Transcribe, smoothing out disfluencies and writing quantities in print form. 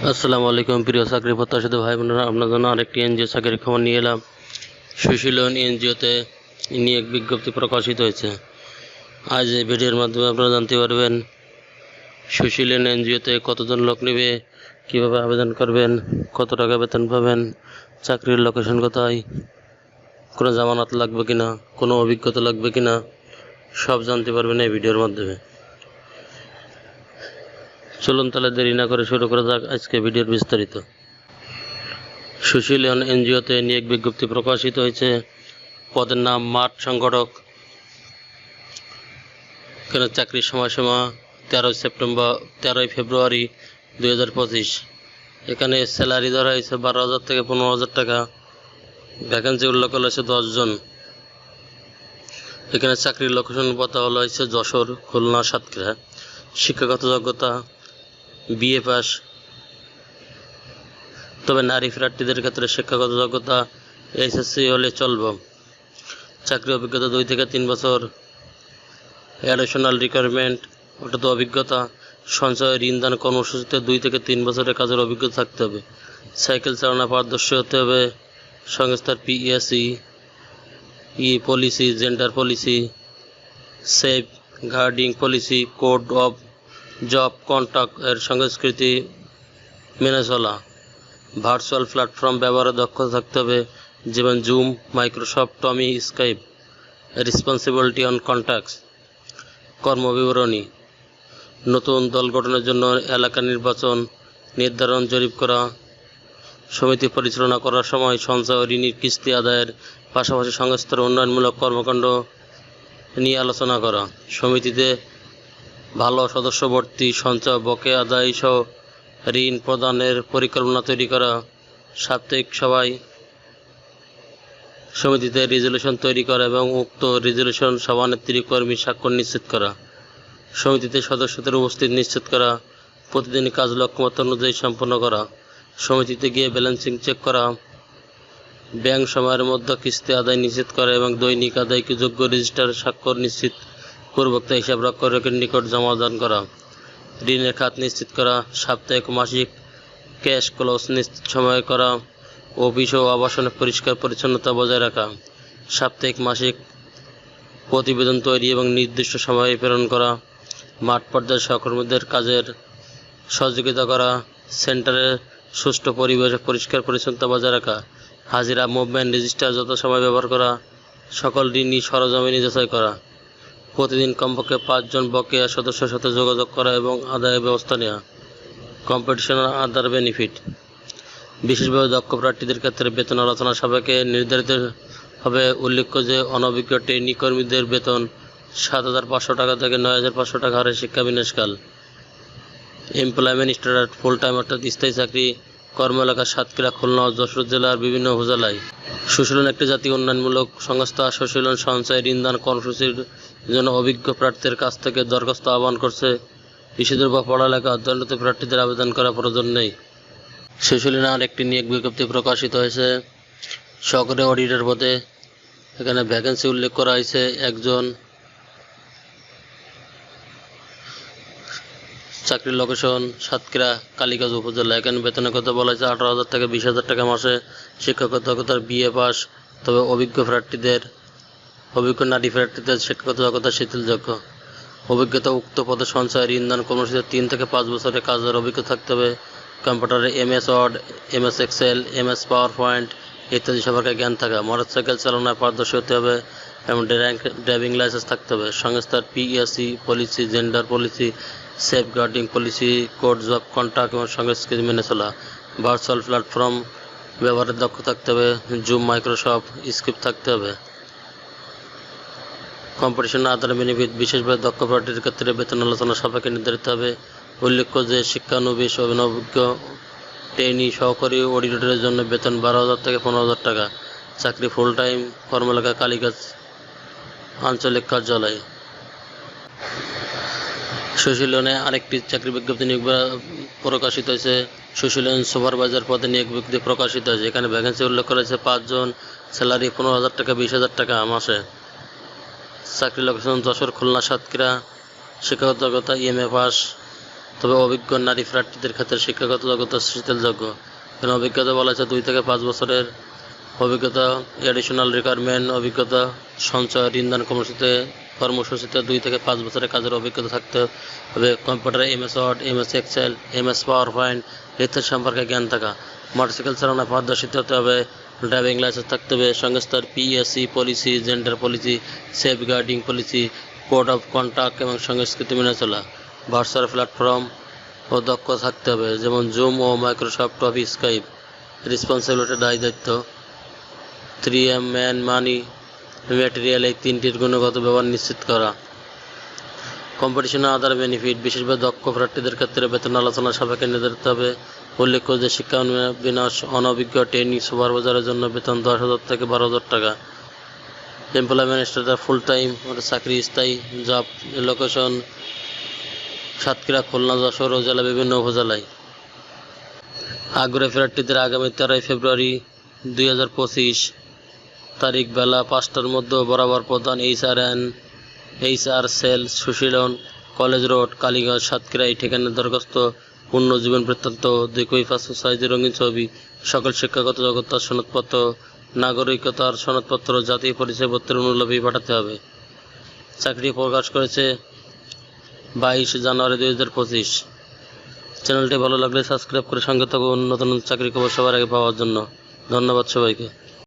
আসসালামু আলাইকুম প্রিয় চাকরি প্রত্যাশিত ভাই বোনেরা, আপনার জন্য আরেকটি এনজিও চাকরির খবর নিয়ে এলাম। সুশীলন এনজিওতে নিয়োগ বিজ্ঞপ্তি প্রকাশিত হয়েছে। আজ এই ভিডিওর মাধ্যমে আপনারা জানতে পারবেন সুশীলন এনজিওতে কতজন লোক নেবে, কীভাবে আবেদন করবেন, কত টাকা বেতন পাবেন, চাকরির লোকেশন কোথায়, কোনো জামানত লাগবে কিনা, কোনো অভিজ্ঞতা লাগবে কিনা, সব জানতে পারবেন এই ভিডিওর মাধ্যমে। চলুন তাহলে দেরি না করে শুরু করা যাক আজকে ভিডিওর বিস্তারিত। সুশীলন এনজিওতে নিয়োগ বিজ্ঞপ্তি প্রকাশিত হয়েছে। পদের নাম মাঠ সংগঠক। এখানে চাকরির সময়সীমা 13 ফেব্রুয়ারি 2025। এখানে স্যালারি ধরা হয়েছে 12,000 থেকে 15,000 টাকা। ভ্যাকেন্সি উল্লেখ করা হয়েছে 10 জন। এখানে চাকরির লোকেশন পতা হলো হয়েছে যশোর, খুলনা, সাতক্ষীরা। শিক্ষাগত যোগ্যতা বিএ পাস, তবে নারী প্রার্থীদের ক্ষেত্রে শিক্ষাগত যোগ্যতা এসএসসি হলে চলবে। চাকরি অভিজ্ঞতা 2 থেকে 3 বছর। অ্যাডিশনাল রিকোয়ারমেন্ট অর্থাৎ অভিজ্ঞতা সঞ্চয় ঋণ দান কর্মসূচিতে 2 থেকে 3 বছরের কাজের অভিজ্ঞতা থাকতে হবে। সাইকেল চালানো পারদর্শী হতে হবে। সংস্থার PAC policy, gender policy, safe guarding policy, code of job contact এর সংস্কৃতি মেনে চলা। ভার্চুয়াল প্ল্যাটফর্ম ব্যবহারে দক্ষতা থাকতে হবে, যেমন জুম, মাইক্রোসফট টমি, স্কাইপ। Responsibility on contacts. কর্মবিবরণী: নতুন দল গঠনের জন্য এলাকা নির্বাচন, নির্ধারণ, জরিপ করা, সমিতি পরিচালনা করার সময় সঞ্চয় ও ঋণের কিস্তি আদায়ের পাশাপাশি সংস্থার উন্নয়নমূলক কর্মকাণ্ড নিয়ে আলোচনা করা। সমিতিতে ভালো সদস্য ভর্তি, সঞ্চয় বকেয়া আদায় সহ ঋণ প্রদানের পরিকল্পনা তৈরি করা। সাপ্তাহিক সভায় সমিতিতে রেজুলেশন তৈরি করা এবং উক্ত রেজুলেশন সভানেত্রী কর্মী স্বাক্ষর নিশ্চিত করা। সমিতিতে সদস্যদের উপস্থিত নিশ্চিত করা। প্রতিদিন কাজ লক্ষ্যমাত্রা অনুযায়ী সম্পন্ন করা। সমিতিতে গিয়ে ব্যালেন্সিং চেক করা। ব্যাংক সময়ের মধ্যে কিস্তি আদায় নিশ্চিত করা এবং দৈনিক আদায়কে যোগ্য রেজিস্টার স্বাক্ষর নিশ্চিত পূর্বোক্ত হিসাব রক্ষকের নিকট জমা দান করা। ঋণের খাত নিশ্চিত করা। সাপ্তাহিক মাসিক ক্যাশ ক্লোজ নিশ্চিত সময় করা। অফিস ও আবাসনে পরিষ্কার পরিচ্ছন্নতা বজায় রাখা। সাপ্তাহিক মাসিক প্রতিবেদন তৈরি এবং নির্দিষ্ট সময়ে প্রেরণ করা। মাঠ পর্যায়ে সহকর্মীদের কাজের সহযোগিতা করা। সেন্টারে সুষ্ঠু পরিবেশে পরিষ্কার পরিচ্ছন্নতা বজায় রাখা। হাজিরা, মুভমেন্ট রেজিস্টার যথাসময়ে ব্যবহার করা। সকল ঋণী সরজমিনে যাচাই করা। প্রতিদিন কমপক্ষে 5 জন বকেয়া সদস্যের সাথে যোগাযোগ করা এবং আদায়ের ব্যবস্থা নেওয়া। কম্পিটিশন আদার বেনিফিট: বিশেষভাবে দক্ষ প্রার্থীদের ক্ষেত্রে বেতন আলোচনা সাপেক্ষে নির্ধারিত হবে। উল্লেখ্য যে অনভিজ্ঞ ট্রেনি কর্মীদের বেতন 7,500 টাকা থেকে 9,500 টাকা হারে শিক্ষা বিন্যাসকাল। এমপ্লয়মেন্ট স্ট্যান্ডার্ড ফুল টাইম অর্থাৎ স্থায়ী চাকরি। কর্ম এলাকা সাতক্ষীরা, খুলনা ও যশোর জেলার বিভিন্ন উপজেলায়। সুশীলন একটি জাতীয় উন্নয়নমূলক সংস্থা। সুশীলন সঞ্চয় ঋণ দান কর্মসূচির জন্য অভিজ্ঞ প্রার্থীদের কাছ থেকে দরখাস্ত আহ্বান করছে। বিশেষজ্ঞ বা পড়ালেখা অধ্যয়নরত প্রার্থীদের আবেদন করার প্রয়োজন নেই। সুশীলনে আরেকটি নিয়োগ বিজ্ঞপ্তি প্রকাশিত হয়েছে সহকারী অডিটর পদে। এখানে ভ্যাকেন্সি উল্লেখ করা হয়েছে 1 জন। চাকরির লোকেশন সাতক্ষীরা, কালীগঞ্জ উপজেলা। এখানে বেতনের কথা বলা হয়েছে 18,000 থেকে 20,000 টাকা মাসে। শিক্ষাগত যোগ্যতার বিএ পাস, তবে অভিজ্ঞ নারী প্রার্থীদের শিক্ষাগত যোগ্যতা শিথিলযোগ্য। অভিজ্ঞতা: উক্ত পদে সঞ্চয় ঋণ দান কর্মসূচিতে 3 থেকে 5 বছরের কাজের অভিজ্ঞতা থাকতে হবে। কম্পিউটারে MS Word, MS Excel, MS PowerPoint ইত্যাদি সম্পর্কে জ্ঞান থাকা। মোটরসাইকেল চালানোয় পারদর্শী হতে হবে এবং ড্রাইভিং লাইসেন্স থাকতে হবে। সংস্থার PAC policy, gender policy, safe guarding policy, code of contact এবং সংস্কৃতি মেনে চলা। ভার্চুয়াল প্ল্যাটফর্ম ব্যবহারের দক্ষ থাকতে হবে। জুম, মাইক্রোসফট, স্ক্রিপ্ট থাকতে হবে। কম্পিটিশন আদার বেনিফিট: বিশেষভাবে দক্ষ প্রার্থীর ক্ষেত্রে বেতন আলোচনা সাপেক্ষে নির্ধারিত হবে। উল্লেখ্য যে শিক্ষানবিশ অভিজ্ঞ ট্রেনি সহকারী অডিটরের জন্য বেতন 12,000 থেকে 15,000 টাকা। চাকরি ফুল টাইম। কর্মএলাকা কালীগঞ্জ আঞ্চলিক কার্যালয়। সুশীলনে আরেকটি চাকরি বিজ্ঞপ্তি নিয়োগ প্রকাশিত হয়েছে। সুশীলন সুপারভাইজার পদে নিয়োগ বিজ্ঞপ্তি প্রকাশিত হয়েছে। এখানে ভ্যাকেন্সি উল্লেখ করা হয়েছে 5 জন। স্যালারি 15,000 টাকা 20,000 টাকা মাসে। চাকরি লোকেশন যশোর, খুলনা, সাতক্ষীরা। শিক্ষাগত যোগ্যতা MA পাস। তবে অভিজ্ঞ নারী প্রার্থীদের ক্ষেত্রে শিক্ষাগত যোগ্যতা শিথিলযোগ্য। এখানে অভিজ্ঞতা বলা হয়েছে 2 থেকে 5 বছরের অভিজ্ঞতা। এডিশনাল রিকোয়ারমেন্ট অভিজ্ঞতা সঞ্চয় ইন্ধন কর্মসূচিতে 2 থেকে 5 বছরের কাজের অভিজ্ঞতা থাকতে হবে। কম্পিউটারে MS Word, MS Excel, MS PowerPoint ইত্যাদি সম্পর্কে জ্ঞান থাকা। মোটরসাইকেল চালানোয় পারদর্শিতা হতে হবে। ড্রাইভিং লাইসেন্স থাকতে হবে। সংস্থার PSC policy, gender policy, safeguarding policy, code of conduct এবং সংস্কৃতি মেনে চলা। ভার্চুয়াল প্ল্যাটফর্ম ও দক্ষ থাকতে হবে, যেমন জুম ও মাইক্রোসফট অফিস, স্কাইপ। রেসপন্সিবিলিটি দায়িত্ব 3M ম্যান মানি ম্যাটেরিয়াল এই 3টির গুণগত ব্যবহার নিশ্চিত করা। কম্পিটিশন আদার বেনিফিট বিশেষভাবে দক্ষ প্রার্থীদের ক্ষেত্রে বেতন আলোচনা সাপেক্ষে নির্ধারিত হবে। উল্লেখ্য যে শিক্ষা বিনাশ অনভিজ্ঞ ট্রেনিং সুপারভাইজারের জন্য বেতন 10,000 থেকে 12,000 টাকা। এমপ্লয়মেন্ট স্ট্যাটাস ফুল টাইম চাকরি, স্থায়ী জব লোকেশন সাতক্ষীরা, খুলনা, যশোর ও জেলা বিভিন্ন উপজেলায়। আগ্রহী প্রার্থীদের আগামী 13 ফেব্রুয়ারি 2025 তারিখ বেলা 5টার মধ্যে বরাবর প্রধান HR cell, Sushilan, college road, Kaliganj, Satkhira এই ঠিকানায় দরখাস্ত, পূর্ণ জীবন বৃত্তান্ত, 2 কপি পাসপোর্ট সাইজের রঙিন ছবি, সকল শিক্ষাগত যোগ্যতার সনদপত্র, নাগরিকতার সনদপত্র, জাতীয় পরিচয়পত্রের অনুলিপি পাঠাতে হবে। চাকরি প্রকাশ করেছে 22 জানুয়ারি 2025। চ্যানেলটি ভালো লাগলে সাবস্ক্রাইব করে সঙ্গে থাকুন নতুন চাকরি খবর সবার আগে পাওয়ার জন্য। ধন্যবাদ সবাইকে।